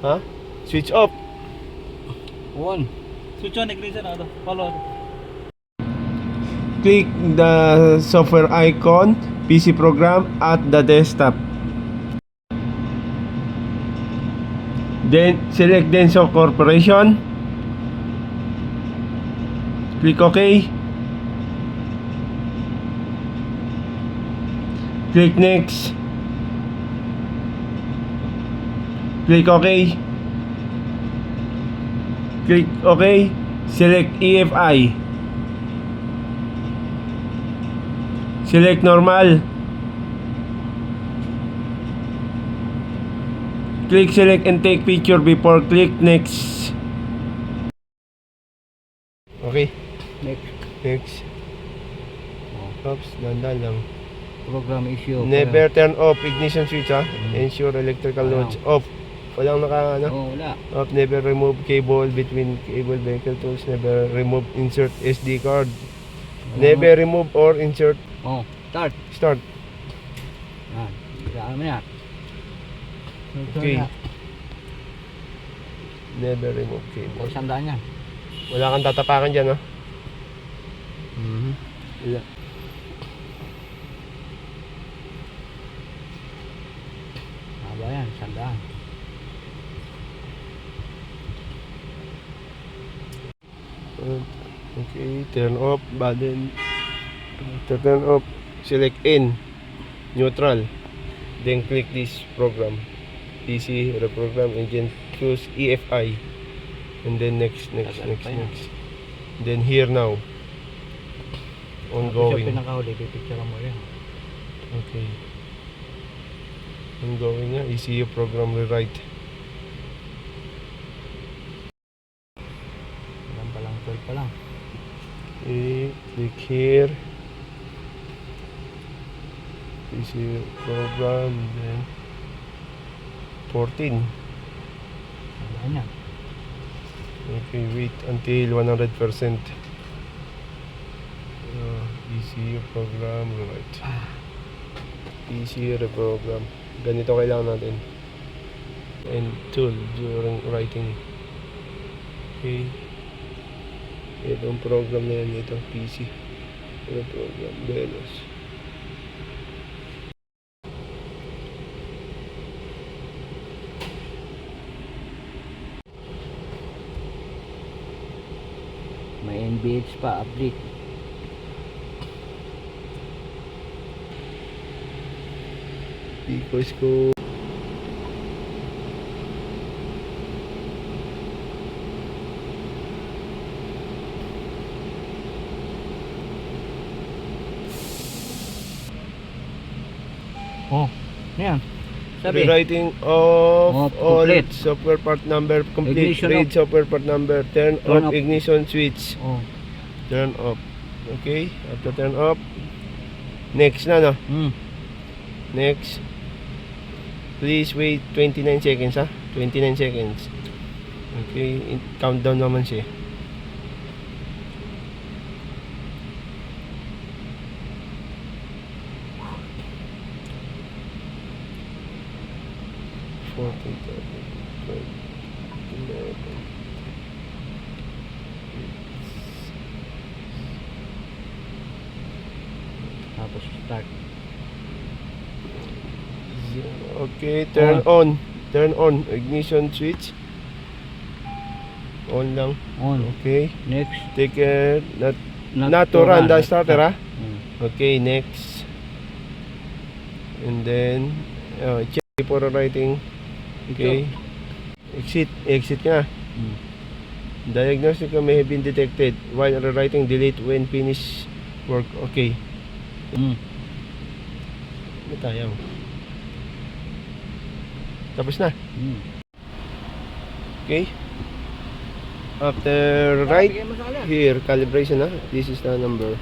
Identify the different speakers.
Speaker 1: Ha? Switch off.
Speaker 2: On. Switch on, ignition na ito. Follow.
Speaker 1: Click the software icon, PC program at the desktop. Then select Denso Corporation. Click OK. Click next. Click OK. Click OK. Select EFI. Select normal. Click select and take picture before click next. Okay. Next. Oops, dandan lang.
Speaker 2: Program issue.
Speaker 1: Never turn off ignition switch ha. Ensure electrical loads off. Walang naka ano?
Speaker 2: Wala.
Speaker 1: Off. Never remove cable between cable vehicle tools. Never remove insert SD card. Never remove or insert.
Speaker 2: Start. Yan. Gaan mo yan.
Speaker 1: Okay. Never remove cable.
Speaker 2: Isang daan yan.
Speaker 1: Wala kang tatapakan dyan, no? Wala.
Speaker 2: Haba yan, isang daan.
Speaker 1: Okay, turn off, button. Turn off, select in, neutral. Then click this program. PC, reprogram, engine, choose EFI. And then next. Then here now. Ongoing.
Speaker 2: Siya pinakahuli, pipicture mo yan.
Speaker 1: Okay. Ongoing nga, ECU program rewrite.
Speaker 2: Ilan pa lang, 12 pa lang.
Speaker 1: Okay, click here. ECU program, then 14.
Speaker 2: Sandaan yan.
Speaker 1: Okay, wait until 100%. ECU program right. ECU reprogram. Ganito kailangan natin. And tool during writing. Okay. Itong program na yan, ito PC reprogram Delos.
Speaker 2: May NBH pa, update.
Speaker 1: Because ko
Speaker 2: Yan. Sabi.
Speaker 1: rewriting of all
Speaker 2: complete.
Speaker 1: software part number complete.
Speaker 2: Ignition
Speaker 1: Read
Speaker 2: off.
Speaker 1: software part number. Turn off
Speaker 2: Turn off.
Speaker 1: ignition switch. Turn off. Okay, after turn off, next na no. Next. Please wait 29 seconds ha. 29 seconds. Okay, countdown naman siya.
Speaker 2: Tapos start.
Speaker 1: Okay, turn on. Turn on ignition switch. On lang.
Speaker 2: On.
Speaker 1: Okay.
Speaker 2: Next.
Speaker 1: Take care. Not to run the starter ha. Okay, next. And then check for writing. Okay. Exit ka. Diagnostic may have been detected while rewriting. Delete when finish work. Okay. Ano tayo? Tapos na. Okay. After write here calibration ha. This is the number.